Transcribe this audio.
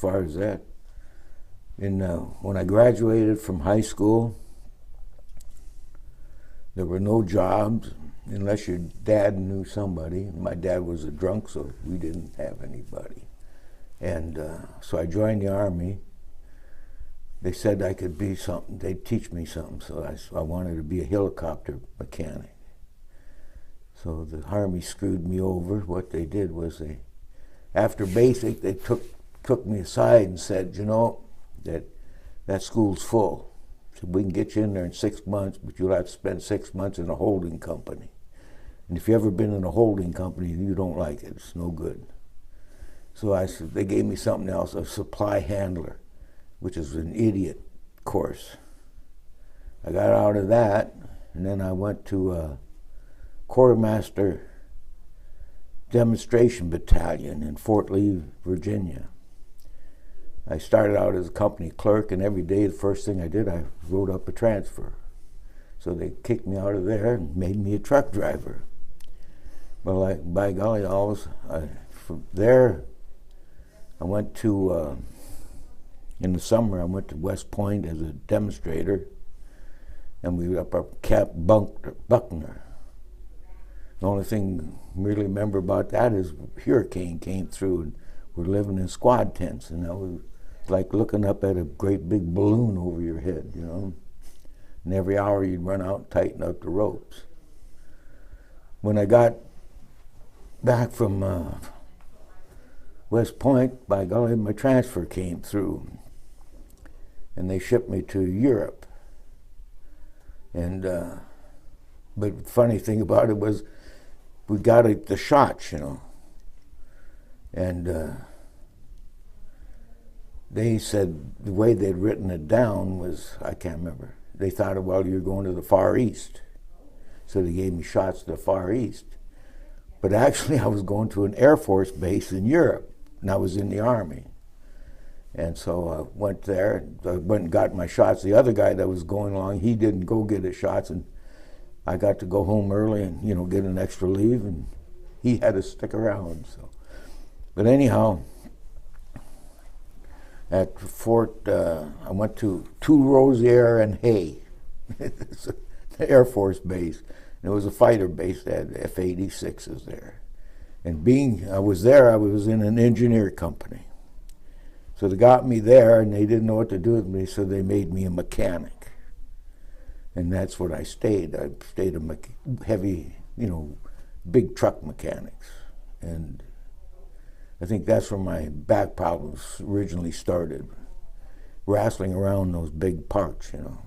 far as that. When I graduated from high school, there were no jobs unless your dad knew somebody. My dad was a drunk, so we didn't have anybody. And so I joined the Army. They said I could be something, they'd teach me something, so I wanted to be a helicopter mechanic. So the Army screwed me over. What they did was after basic, they took me aside and said, you know, that school's full. So we can get you in there in 6 months, but you'll have to spend 6 months in a holding company. And if you've ever been in a holding company, you don't like it. It's no good. So they gave me something else, a supply handler, which is an idiot course. I got out of that, and then I went to a quartermaster demonstration battalion in Fort Lee, Virginia. I started out as a company clerk, and every day the first thing I did, I wrote up a transfer. So they kicked me out of there and made me a truck driver. Well, by golly, from there, I went to, in the summer, I went to West Point as a demonstrator, and we were up at Camp Buckner. The only thing I really remember about that is a hurricane came through, and we're living in squad tents, and that was like looking up at a great big balloon over your head, you know. And every hour you'd run out and tighten up the ropes. When I got back from West Point, by golly, my transfer came through, and they shipped me to Europe. And but the funny thing about it was, we got the shots, you know, and they said the way they'd written it down was, I can't remember. They thought, well, you're going to the Far East, so they gave me shots to the Far East. But actually, I was going to an Air Force base in Europe, and I was in the Army. And so I went there, I went and got my shots. The other guy that was going along, he didn't go get his shots, and I got to go home early and, you know, get an extra leave, and he had to stick around. So, but anyhow, at Fort, I went to Rosier and Hay, the Air Force base. And it was a fighter base that had F-86s there. And I was there, I was in an engineer company. So they got me there, and they didn't know what to do with me, so they made me a mechanic. And that's what I stayed. I stayed a heavy, you know, big truck mechanics. And I think that's where my back problems originally started, wrestling around those big parts, you know.